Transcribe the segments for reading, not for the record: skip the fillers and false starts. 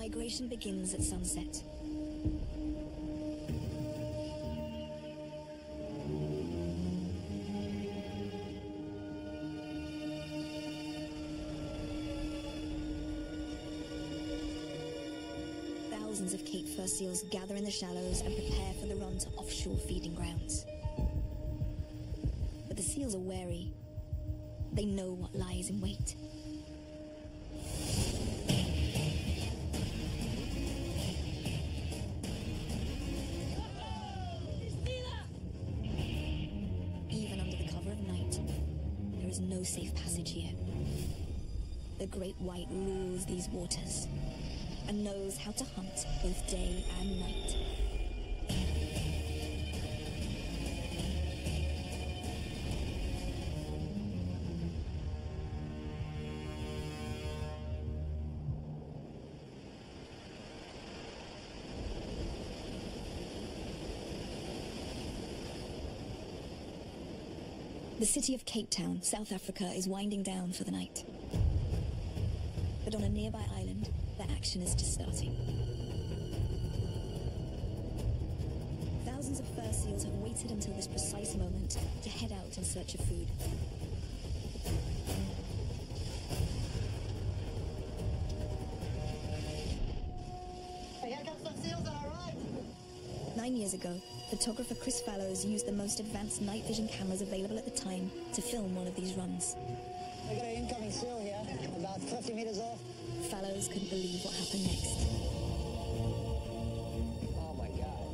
migration begins at sunset. Thousands of Cape fur seals gather in the shallows and prepare for the run to offshore feeding grounds. But the seals are wary. They know what lies in wait. Even under the cover of night, there is no safe passage here. The great white rules these waters and knows how to hunt both day and night. The city of Cape Town, South Africa, is winding down for the night. But on a nearby island, the action is just starting. Thousands of fur seals have waited until this precise moment to head out in search of food. Here comes some seals on our right. 9 years ago, photographer Chris Fallows used the most advanced night vision cameras available at the time to film one of these runs. We've got an incoming seal here, about 50 meters off. Fallows couldn't believe what happened next. Oh my God.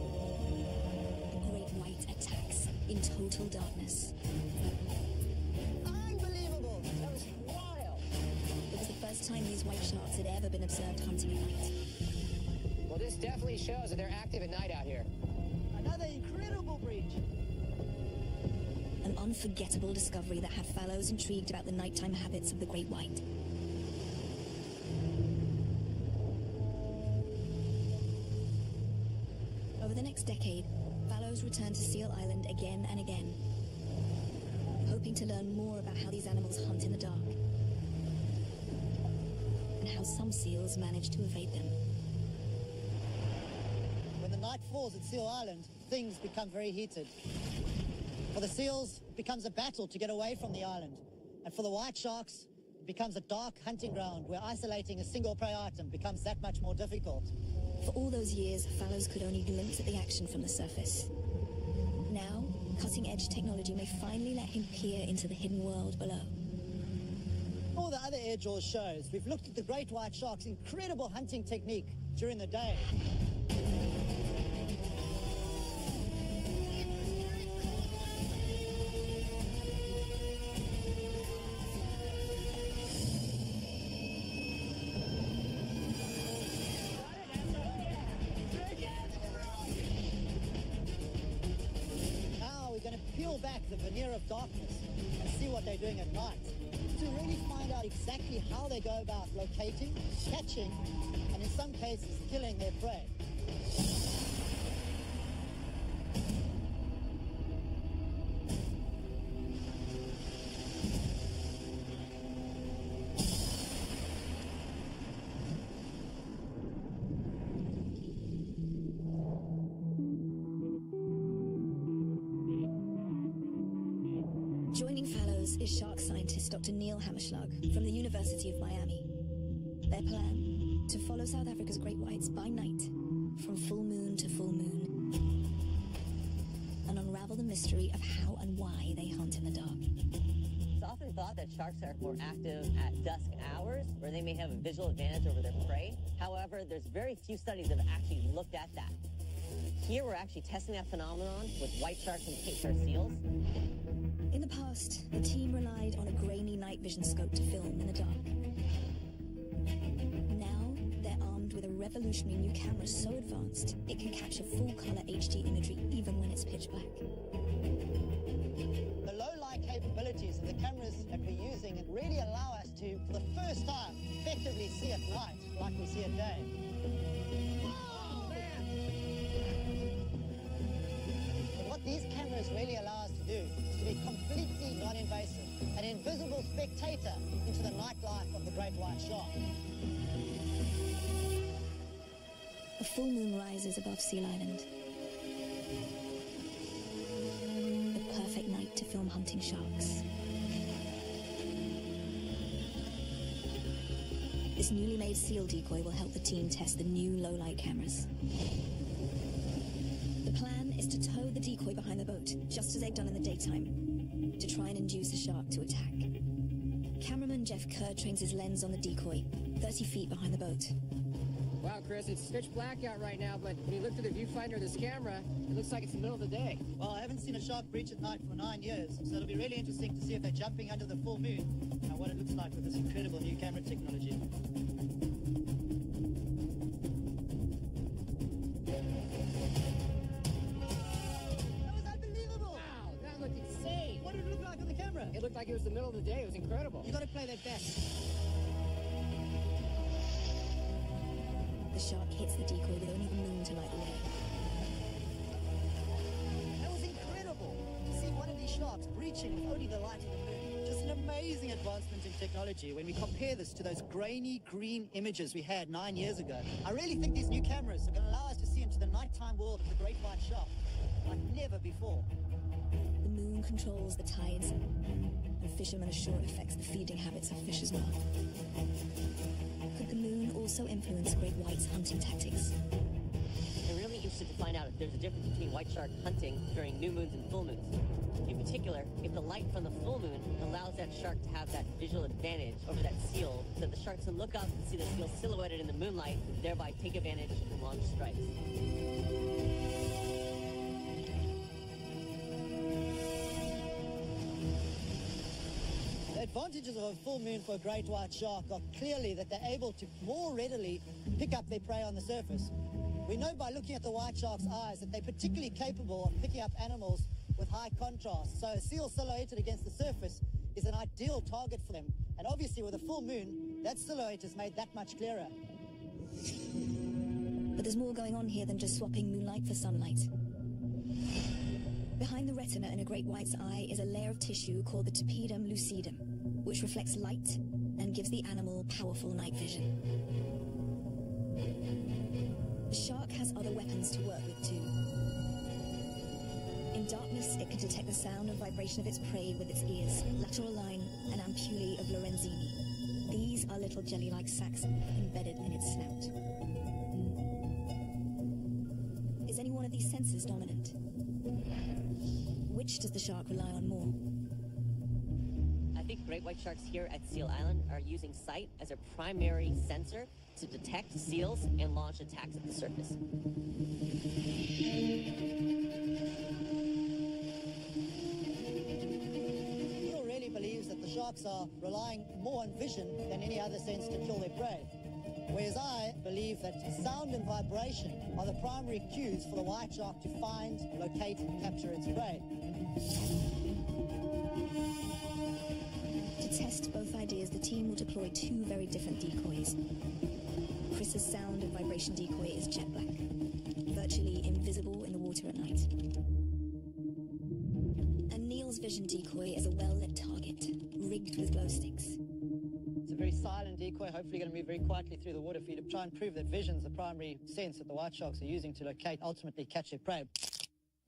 The great white attacks in total darkness. Unbelievable! That was wild! It was the first time these white sharks had ever been observed hunting at night. Well, this definitely shows that they're active at night out here. Another incredible breach. An unforgettable discovery that had Fallows intrigued about the nighttime habits of the great white. Over the next decade, Fallows returned to Seal Island again and again, hoping to learn more about how these animals hunt in the dark, and how some seals manage to evade them. When the night falls at Seal Island, things become very heated. For the seals, it becomes a battle to get away from the island. And for the white sharks, it becomes a dark hunting ground where isolating a single prey item becomes that much more difficult. For all those years, Fallows could only glimpse at the action from the surface. Now, cutting-edge technology may finally let him peer into the hidden world below. All the other air jaws shows, we've looked at the great white shark's incredible hunting technique during the day. Peel back the veneer of darkness and see what they're doing at night to really find out exactly how they go about locating, catching, and in some cases killing their prey. Joining Fallows is shark scientist Dr. Neil Hammerschlag from the University of Miami. Their plan? To follow South Africa's great whites by night, from full moon to full moon, and unravel the mystery of how and why they hunt in the dark. It's often thought that sharks are more active at dusk hours, where they may have a visual advantage over their prey. However, there's very few studies that have actually looked at that. Here, we're actually testing that phenomenon with white sharks and Cape fur seals. In the past, the team relied on a grainy night vision scope to film in the dark. Now, they're armed with a revolutionary new camera so advanced, it can capture full-color HD imagery even when it's pitch black. The low-light capabilities of the cameras that we're using really allow us to, for the first time, effectively see at night like we see at day. But what these cameras really allow us to do is to be completely non-invasive, an invisible spectator into the nightlife of the great white shark. A full moon rises above Seal Island. The perfect night to film hunting sharks. This newly made seal decoy will help the team test the new low-light cameras. The plan is to tow the decoy behind the boat, just as they've done in the daytime, to try and induce the shark to attack. Cameraman Jeff Kerr trains his lens on the decoy, 30 feet behind the boat. Wow, Chris, it's pitch black out right now, but when you look through the viewfinder of this camera, it looks like it's the middle of the day. Well, I haven't seen a shark breach at night for 9 years, so it'll be really interesting to see if they're jumping under the full moon and what it looks like with this incredible new camera technology. That was unbelievable! Wow, that looked insane. What did it look like on the camera? It looked like it was the middle of the day. It was incredible. You gotta play that back. The shark hits the decoy with only the moon to light the way. That was incredible! To see one of these sharks breaching with only the light of the moon. Just an amazing advancement in technology when we compare this to those grainy green images we had 9 years ago. I really think these new cameras are going to allow us to see into the nighttime world of the great white shark like never before. The moon controls the tides, and fishermen are sure it affects the feeding habits of fish as well. Could the moon also influence great white's hunting tactics? They're really interested to find out if there's a difference between white shark hunting during new moons and full moons. In particular, if the light from the full moon allows that shark to have that visual advantage over that seal, so that the sharks can look up and see the seal silhouetted in the moonlight, thereby take advantage and launch strikes. The advantages of a full moon for a great white shark are clearly that they're able to more readily pick up their prey on the surface. We know by looking at the white shark's eyes that they're particularly capable of picking up animals with high contrast. So a seal silhouetted against the surface is an ideal target for them. And obviously with a full moon, that silhouette is made that much clearer. But there's more going on here than just swapping moonlight for sunlight. Behind the retina in a great white's eye is a layer of tissue called the tapetum lucidum, which reflects light and gives the animal powerful night vision. The shark has other weapons to work with too. In darkness, it can detect the sound and vibration of its prey with its ears, lateral line, and ampullae of Lorenzini. These are little jelly-like sacs embedded in its snout. Is any one of these senses dominant? Which does the shark rely on more? I think great white sharks here at Seal Island are using sight as a primary sensor to detect seals and launch attacks at the surface. Neil really believes that the sharks are relying more on vision than any other sense to kill their prey. Whereas I believe that sound and vibration are the primary cues for the white shark to find, locate, and capture its prey. To test both ideas, the team will deploy two very different decoys. Chris's sound and vibration decoy is jet black, virtually invisible in the water at night. And Neil's vision decoy is a well-lit target, rigged with glow sticks. It's a very silent decoy, hopefully going to move very quietly through the water for you to try and prove that vision's the primary sense that the white sharks are using to locate, ultimately catch their prey.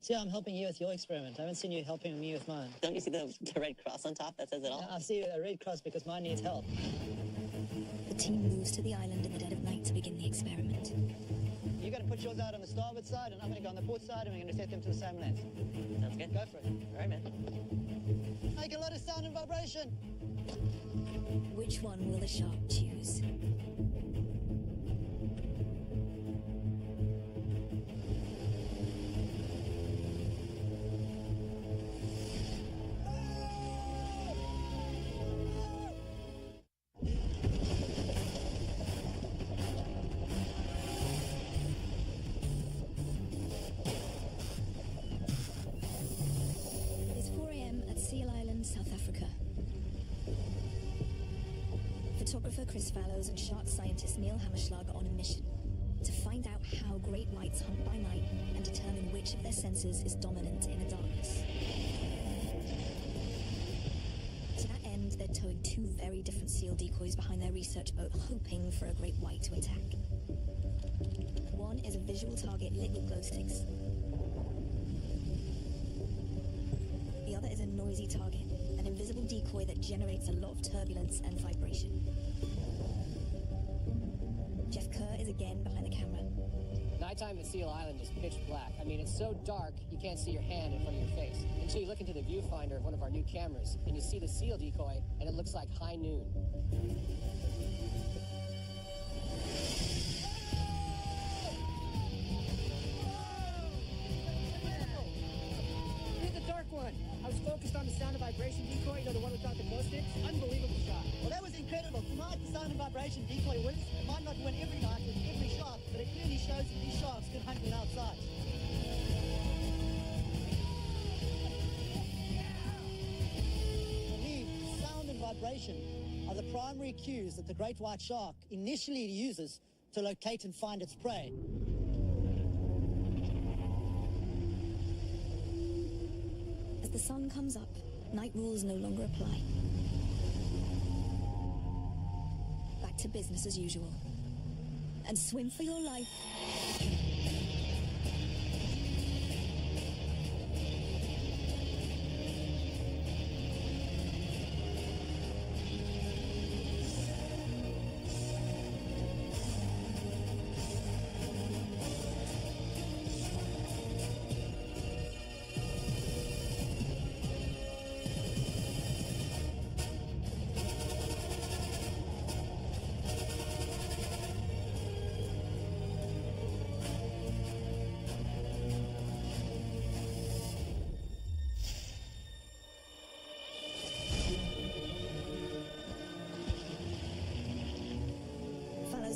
See how I'm helping you with your experiment. I haven't seen you helping me with mine. Don't you see the red cross on top that says it all? I see a red cross because mine needs help. The team moves to the island in the dead of night to begin the experiment. You're going to put yours out on the starboard side, and I'm going to go on the port side, and we're going to set them to the same length. Sounds good. Go for it. All right, man. Make a lot of sound and vibration. Which one will the shark choose? It's 4 a.m. at Seal Island, South Africa. Photographer Chris Fallows and shark scientist Neil Hammerschlag are on a mission to find out how great whites hunt by night and determine which of their senses is dominant in the darkness. To that end, they're towing two very different seal decoys behind their research boat, hoping for a great white to attack. One is a visual target lit with glow sticks. The other is a noisy target, an invisible decoy that generates a lot of turbulence and vibration. Jeff Kerr is again behind the camera. Nighttime at Seal Island is pitch black. I mean, it's so dark you can't see your hand in front of your face until you look into the viewfinder of one of our new cameras and you see the seal decoy and it looks like high noon. Here's the dark one. I was focused on the sound and vibration decoy, you know, the one without the glow sticks. Unbelievable shot. Well, that was incredible. Tonight, the sound and vibration decoy wins. It might not win every night with every shark, but it clearly shows that these sharks can hunt when outside. For me, sound and vibration are the primary cues that the great white shark initially uses to locate and find its prey. As the sun comes up, night rules no longer apply. Back to business as usual. And swim for your life.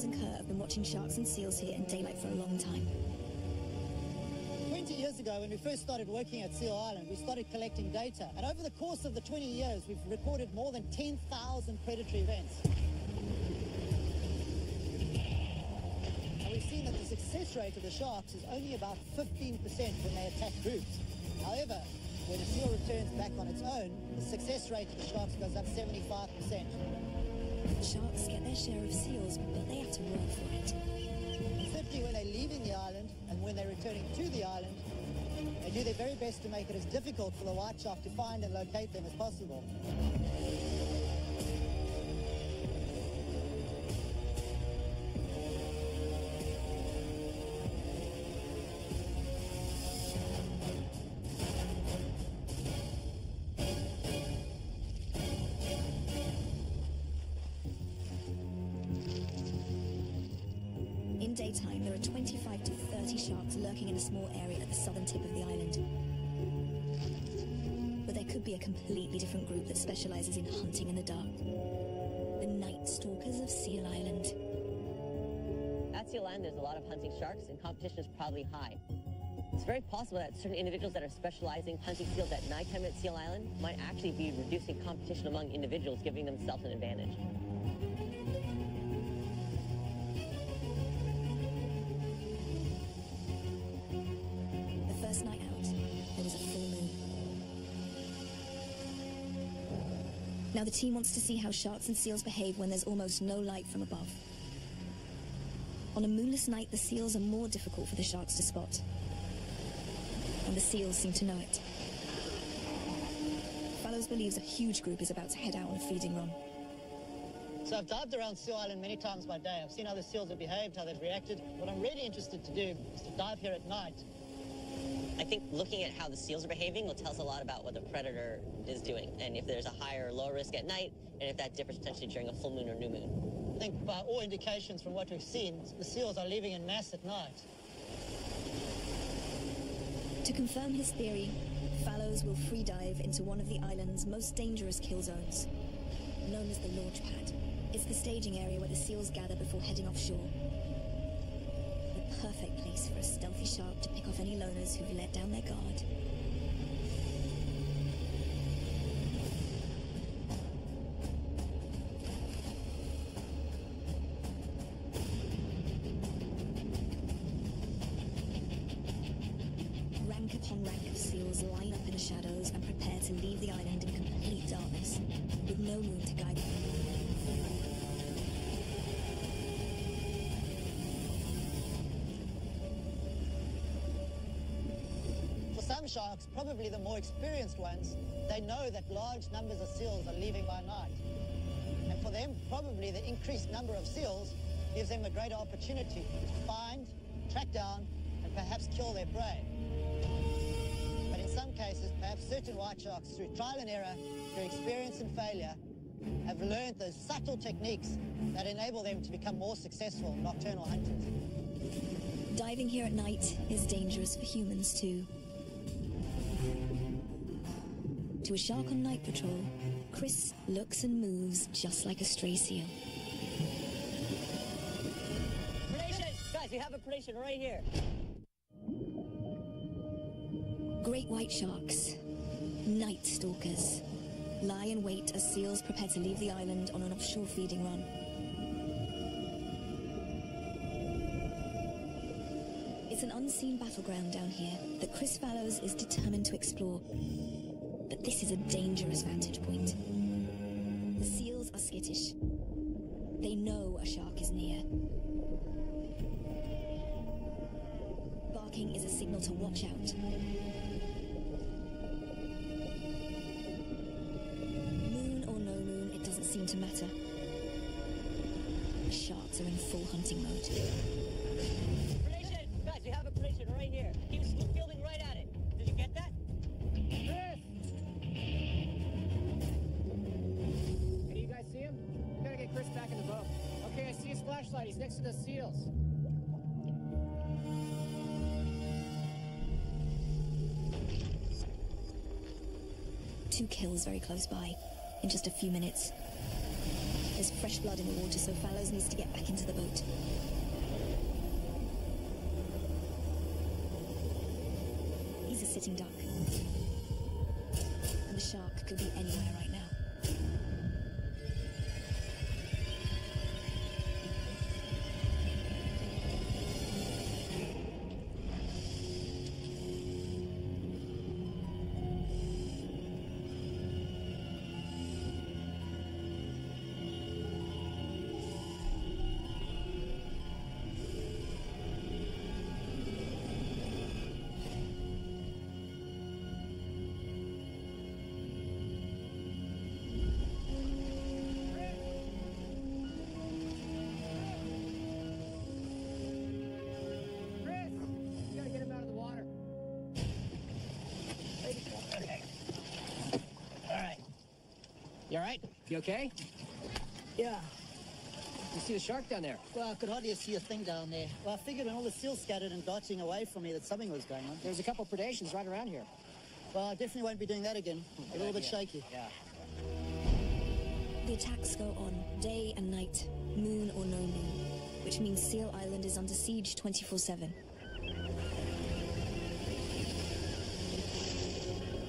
And Kerr have been watching sharks and seals here in daylight for a long time. 20 years ago, when we first started working at Seal Island, we started collecting data. And over the course of the 20 years, we've recorded more than 10,000 predatory events. And we've seen that the success rate of the sharks is only about 15% when they attack groups. However, when a seal returns back on its own, the success rate of the sharks goes up 75%. Sharks get their share of seals, but they have to work for it. Certainly when they're leaving the island and when they're returning to the island, they do their very best to make it as difficult for the white shark to find and locate them as possible. In daytime, there are 25 to 30 sharks lurking in a small area at the southern tip of the island. But there could be a completely different group that specializes in hunting in the dark. The Night Stalkers of Seal Island. At Seal Island, there's a lot of hunting sharks, and competition is probably high. It's very possible that certain individuals that are specializing hunting seals at nighttime at Seal Island might actually be reducing competition among individuals, giving themselves an advantage. The first night out, there was a full moon. Now the team wants to see how sharks and seals behave when there's almost no light from above. On a moonless night, the seals are more difficult for the sharks to spot. And the seals seem to know it. Fallows believes a huge group is about to head out on a feeding run. So I've dived around Seal Island many times by day. I've seen how the seals have behaved, how they've reacted. What I'm really interested to do is to dive here at night. I think looking at how the seals are behaving will tell us a lot about what the predator is doing, and if there's a higher or lower risk at night, and if that differs potentially during a full moon or new moon. I think by all indications from what we've seen, the seals are leaving en masse at night. To confirm his theory, Fallows will free dive into one of the island's most dangerous kill zones, known as the launch pad. It's the staging area where the seals gather before heading offshore. The perfect place for a stealthy shark to pick off any loners who've let down their guard. Rank upon rank of seals line up in the shadows and prepare to leave the island in complete darkness, with no moon to guide them. sharks, probably the more experienced ones, they know that large numbers of seals are leaving by night. And for them, probably the increased number of seals gives them a greater opportunity to find, track down, and perhaps kill their prey. But in some cases, perhaps certain white sharks, through trial and error, through experience and failure, have learned those subtle techniques that enable them to become more successful nocturnal hunters. Diving here at night is dangerous for humans too. To a shark on night patrol, Chris looks and moves just like a stray seal. Predation! Guys, we have a predation right here. Great white sharks, night stalkers, lie in wait as seals prepare to leave the island on an offshore feeding run. It's an unseen battleground down here that Chris Fallows is determined to explore. But this is a dangerous vantage point. The seals are skittish. They know a shark is near. Barking is a signal to watch out. Moon or no moon, it doesn't seem to matter. The sharks are in full hunting mode. Predation! Guys, we have a predation right here. Keep fielding right at it. Did you get that? Chris! Can you guys see him? We gotta get Chris back in the boat. Okay, I see his flashlight. He's next to the seals. Two kills very close by, in just a few minutes. There's fresh blood in the water, so Fallows needs to get back into the boat. He's a sitting duck. And the shark could be anywhere right now. You all right? You okay? Yeah. You see the shark down there? Well, I could hardly see a thing down there. Well, I figured when all the seals scattered and darting away from me that something was going on. There's a couple predations right around here. Well, I definitely won't be doing that again. A little bit shaky. Yeah. The attacks go on, day and night, moon or no moon, which means Seal Island is under siege 24/7.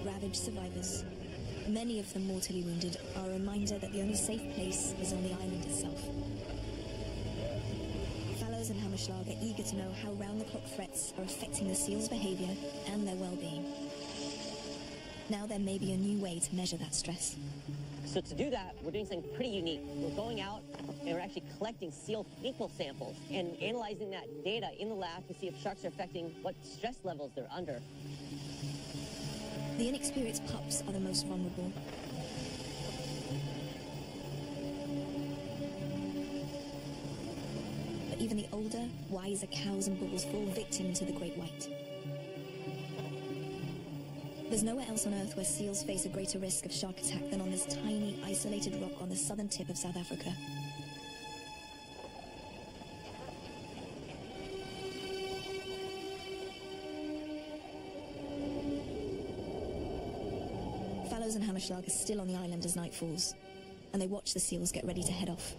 Ravaged survivors, many of them mortally wounded, are a reminder that the only safe place is on the island itself. Fallows and Hammerschlag are eager to know how round-the-clock threats are affecting the seals' behavior and their well-being. Now there may be a new way to measure that stress. So to do that, we're doing something pretty unique. We're going out and we're actually collecting seal fecal samples and analyzing that data in the lab to see if sharks are affecting what stress levels they're under. The inexperienced pups are the most vulnerable. But even the older, wiser cows and bulls fall victim to the great white. There's nowhere else on Earth where seals face a greater risk of shark attack than on this tiny, isolated rock on the southern tip of South Africa. Fallows and Hammerschlag are still on the island as night falls, and they watch the seals get ready to head off.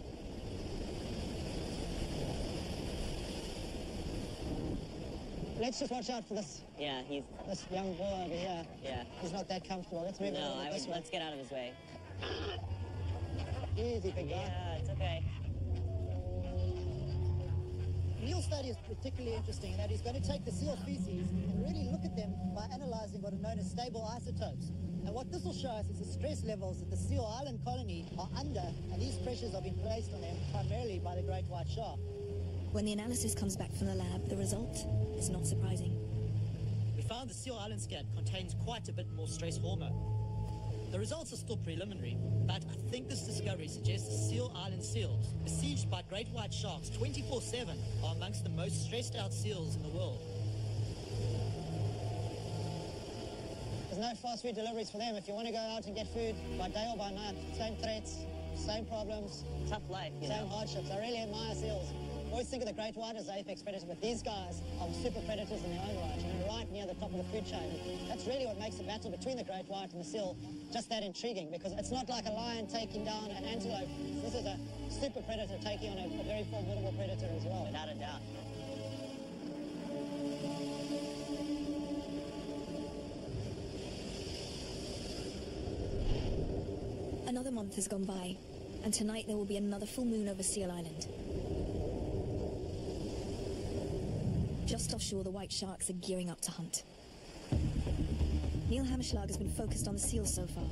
Let's just watch out for this this young boy over here. Yeah. He's not that comfortable. Let's move No, this way. let's get out of his way. Easy, big guy. Yeah, it's okay. Neil's study is particularly interesting in that he's going to take the seal species and really look at them by analyzing what are known as stable isotopes. And what this will show us is the stress levels that the Seal Island colony are under, and these pressures are being placed on them primarily by the great white shark. When the analysis comes back from the lab, the result is not surprising. We found the Seal Island scat contains quite a bit more stress hormone. The results are still preliminary, but I think this discovery suggests the Seal Island seals, besieged by great white sharks 24/7, are amongst the most stressed out seals in the world. There's no fast food deliveries for them. If you want to go out and get food by day or by night, same threats, same problems. Tough life, same hardships. I really admire seals. I always think of the great white as the apex predator, but these guys are super predators in their own right, and right near the top of the food chain. That's really what makes the battle between the great white and the seal just that intriguing, because it's not like a lion taking down an antelope. This is a super predator taking on a very formidable predator as well. Without a doubt. Another month has gone by, and tonight there will be another full moon over Seal Island. Just offshore, the white sharks are gearing up to hunt. Neil Hammerschlag has been focused on the seals so far.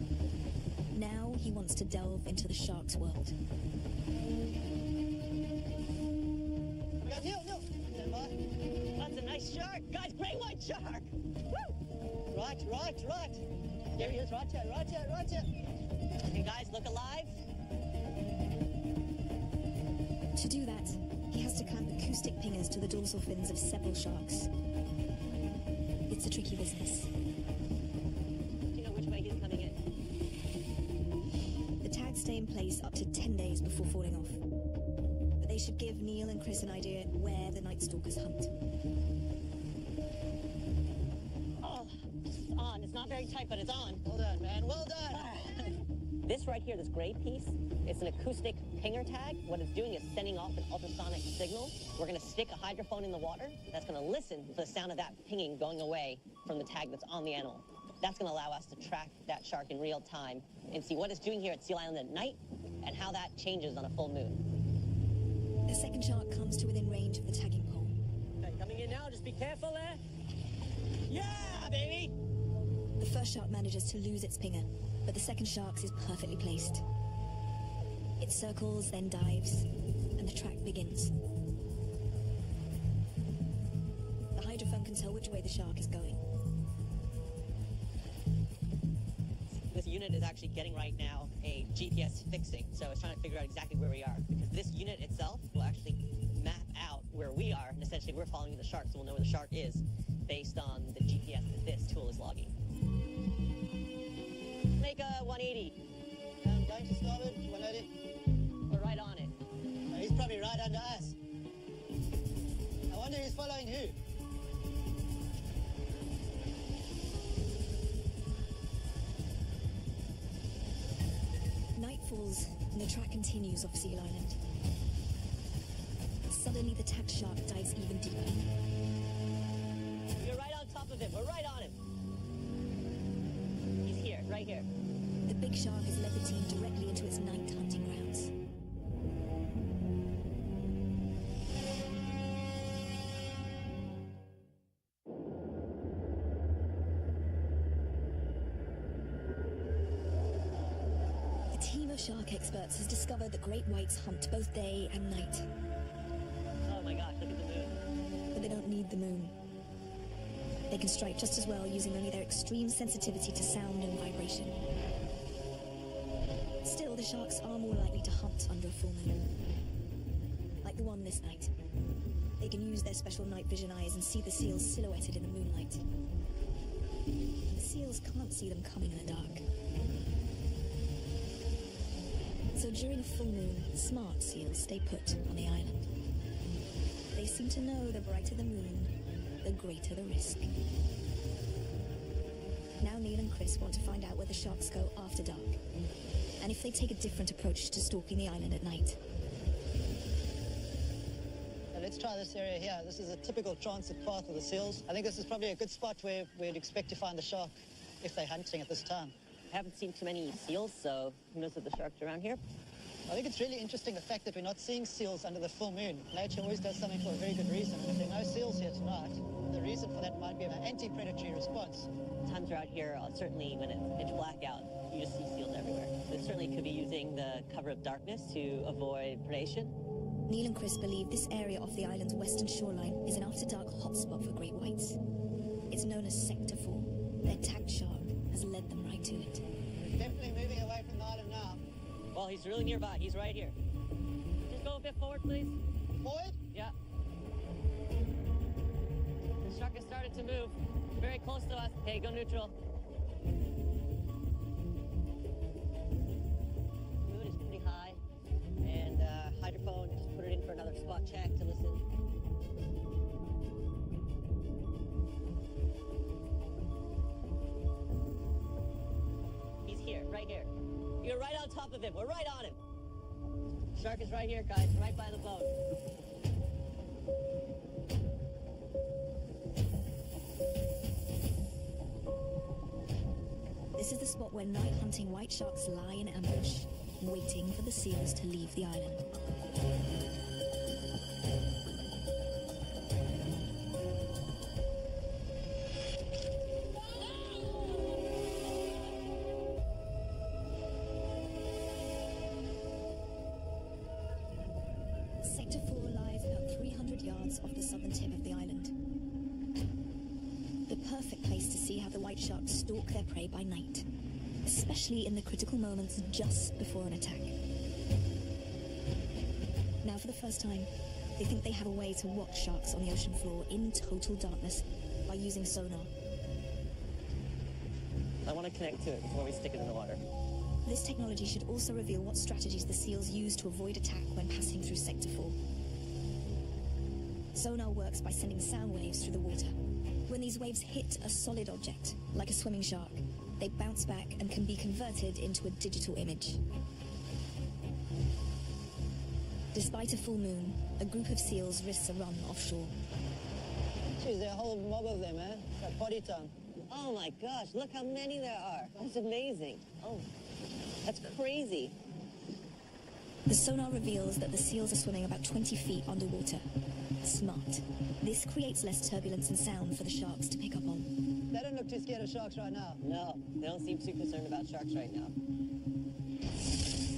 Now he wants to delve into the shark's world. Neil, stand by. That's a nice shark. Guys, great white shark. Woo! Right. There he is, right here. Okay, guys, look alive. To do that, he has to clamp acoustic pingers to the dorsal fins of several sharks. It's a tricky business. Do you know which way he's coming in? The tags stay in place up to 10 days before falling off. But they should give Neil and Chris an idea where the Night Stalkers hunt. Oh, it's on. It's not very tight, but it's on. Well done, man, well done. This right here, this gray piece, it's an acoustic pinger tag. What it's doing is sending off an ultrasonic signal. We're going to stick a hydrophone in the water that's going to listen for the sound of that pinging going away from the tag that's on the animal. That's going to allow us to track that shark in real time and see what it's doing here at Seal Island at night and how that changes on a full moon. The second shark comes to within range of the tagging pole. Okay, coming in now. Just be careful there. Yeah, baby! The first shark manages to lose its pinger, but the second shark's is perfectly placed. It circles, then dives, and the track begins. The hydrophone can tell which way the shark is going. This unit is actually getting right now a GPS fixing, so it's trying to figure out exactly where we are, because this unit itself will actually map out where we are, and essentially we're following the shark, so we'll know where the shark is based on the GPS that this tool is logging. Make a 180. And going to starboard, 180. We're right on it. He's probably right under us. I wonder who's following who. Night falls, and the track continues off Seal Island. Suddenly, the tagged shark dives even deeper. You're right on top of him. We're right on him. He's here, right here. The big shark has led the team directly into its night hunting grounds. A team of shark experts has discovered that great whites hunt both day and night. Oh my gosh, look at the moon. But they don't need the moon. They can strike just as well using only their extreme sensitivity to sound and vibration. Still, the sharks are more likely to hunt under a full moon. Like the one this night. They can use their special night vision eyes and see the seals silhouetted in the moonlight. The seals can't see them coming in the dark. So during a full moon, smart seals stay put on the island. They seem to know the brighter the moon, the greater the risk. Now Neil and Chris want to find out where the sharks go after dark, and if they take a different approach to stalking the island at night. Now let's try this area here. This is a typical transit path of the seals. I think this is probably a good spot where we'd expect to find the shark if they're hunting at this time. I haven't seen too many seals, so who knows if the sharks are around here? I think it's really interesting the fact that we're not seeing seals under the full moon. Nature always does something for a very good reason. If there are no seals here tonight, the reason for that might be an anti-predatory response. Times are out here, certainly when it's pitch black out, you just see seals everywhere. They certainly could be using the cover of darkness to avoid predation. Neil and Chris believe this area off the island's western shoreline is an after-dark hotspot for great whites. It's It's known as Sector 4. Their tack shark has led them right to it. It's definitely moving away from the island now. Well, he's really nearby. He's right here. Just go a bit forward, please. Forward? Yeah. The shark has started to move. Very close to us. Hey, go neutral. Mood is pretty high. And hydrophone, just put it in for another spot check to listen. He's here, right here. You're right on top of him. We're right on him. Shark is right here, guys, right by the boat. This is the spot where night-hunting white sharks lie in ambush, waiting for the seals to leave the island. Sector 4 lies about 300 yards off the southern tip of the island. The perfect place to see how the white sharks stalk their prey by night, especially in the critical moments just before an attack. Now, for the first time, they think they have a way to watch sharks on the ocean floor in total darkness by using sonar. I want to connect to it before we stick it in the water. This technology should also reveal what strategies the seals use to avoid attack when passing through Sector 4. Sonar works by sending sound waves through the water. When these waves hit a solid object, like a swimming shark, they bounce back and can be converted into a digital image. Despite a full moon, a group of seals risks a run offshore. Geez, there are a whole mob of them, eh? Like body tongue. Oh my gosh, look how many there are. That's amazing. Oh, that's crazy. The sonar reveals that the seals are swimming about 20 feet underwater. Smart. This creates less turbulence and sound for the sharks to pick up on. They don't look too scared of sharks right now. No, they don't seem too concerned about sharks right now.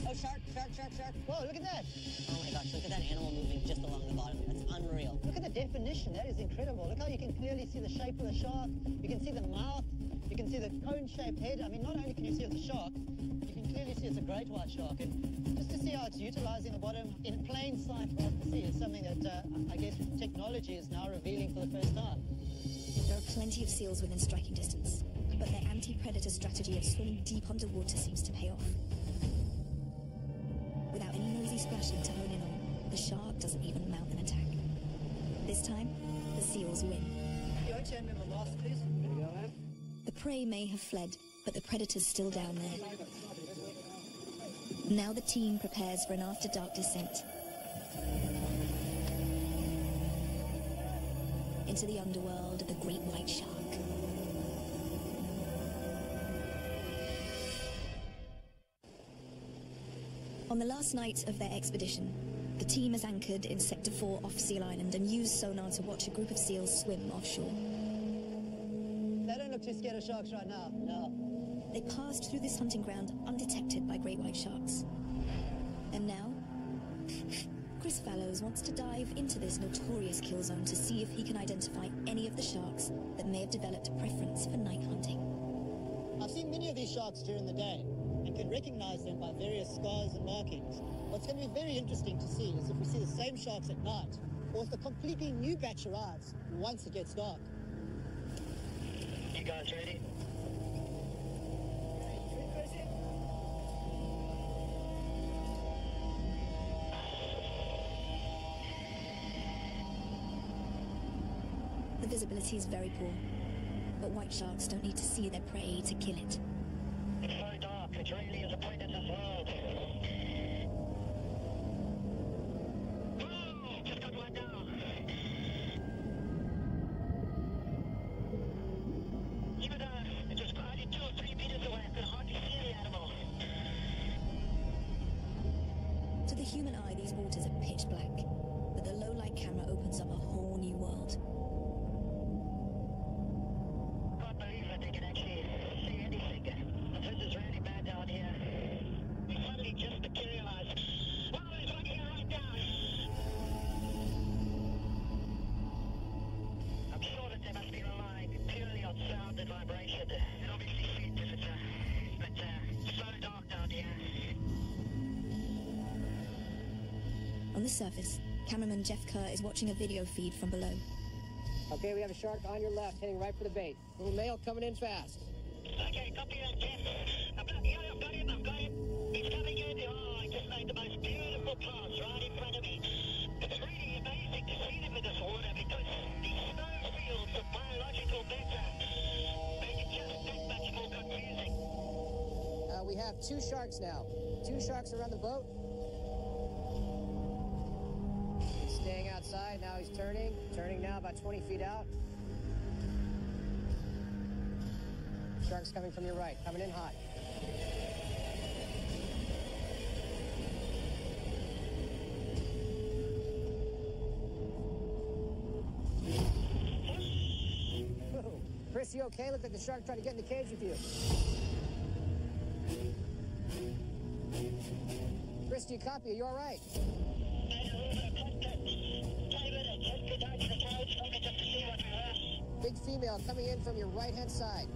Oh, shark, shark, shark, shark. Whoa, look at that. Oh my gosh, look at that animal moving just along the bottom there. That's unreal. Look at the definition. That is incredible. Look how you can clearly see the shape of the shark. You can see the mouth. You can see the cone-shaped head. I mean, not only can you see it's a shark, you can clearly see it's a great white shark. And just to see how it's utilizing the bottom in plain sight for us to see is something that I guess technology is now revealing for the first time. There are plenty of seals within striking distance, but their anti-predator strategy of swimming deep underwater seems to pay off. Without any noisy splashing to hone in on, the shark doesn't even mount an attack. This time, the seals win. Your chain member last, please. There you go, man. The prey may have fled, but the predator's still down there. Now the team prepares for an after-dark descent into the underworld of the great white shark. On the last night of their expedition, the team is anchored in Sector 4 off Seal Island and use sonar to watch a group of seals swim offshore. They don't look too scared of sharks right now. No. They passed through this hunting ground undetected by great white sharks. And now, Chris Fallows wants to dive into this notorious kill zone to see if he can identify any of the sharks that may have developed a preference for night hunting. I've seen many of these sharks during the day and can recognize them by various scars and markings. What's going to be very interesting to see is if we see the same sharks at night or if a completely new batch arrives once it gets dark. You guys ready? The visibility is very poor, but white sharks don't need to see their prey to kill it. It's so dark, it really is a predator's world. Whoa! Just got one down. Even just only 2 or 3 meters away, I could hardly see the animal. To the human eye, these waters are pitch black, but the low-light camera opens up a whole new world. Can't believe that they can actually see anything. The wind is really bad down here. We suddenly just materialized. Wow, it's right here, right down. I'm sure that they must be relying purely On the surface, cameraman Jeff Kerr is watching a video feed from below. Okay, we have a shark on your left, heading right for the bait. Little male coming in fast. Okay, copy that, Jeff. I've got him, I've got him. He's coming in. Oh, I just made the most beautiful pass right in front of me. It's really amazing to see them in this water because these snow fields are biological better. Make it just that much more confusing. We have 2 sharks now. 2 sharks around the boat. He's staying outside, now he's turning. Turning now about 20 feet out. Shark's coming from your right, coming in hot. Whoa. Chris, you okay? Looked like the shark tried to get in the cage with you. Chris, do you copy? Are you all right? Big female coming in from your right-hand side.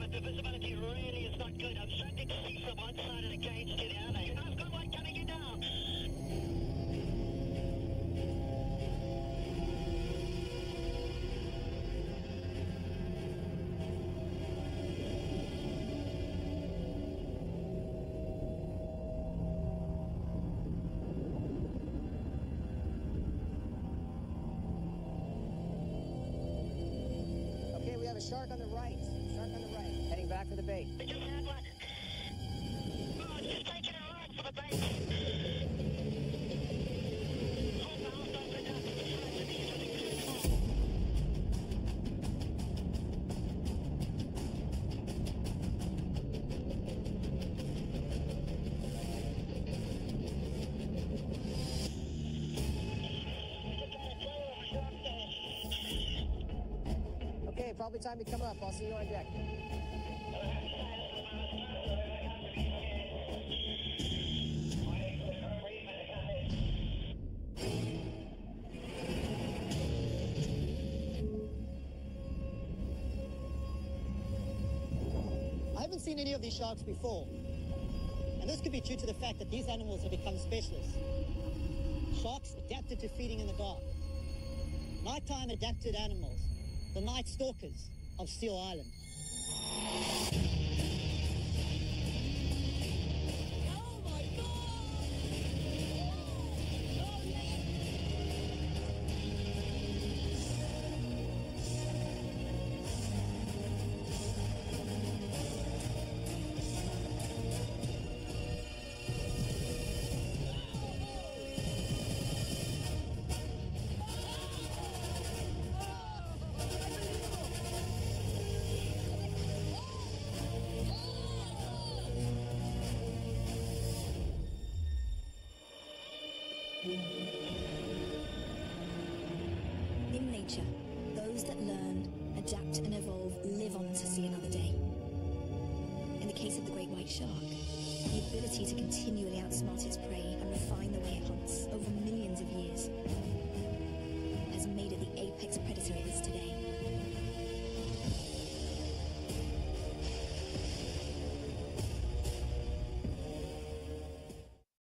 The visibility really is not good. I'm starting to see from one side of the cage to the other. I've got one coming in now. Okay, we have a shark on the right. Shark on the right. Heading back for the bait. I just had one. Oh, it's just taking a run for the bait. Hold the house open up. Okay, probably time to come up. I'll see you on deck. I haven't seen any of these sharks before. And this could be due to the fact that these animals have become specialists. Sharks adapted to feeding in the dark. Nighttime adapted animals, the night stalkers of Seal Island. In nature, those that learn, adapt and evolve live on to see another day. In the case of the great white shark, the ability to continually outsmart its prey and refine the way it hunts over millions of years has made it the apex predator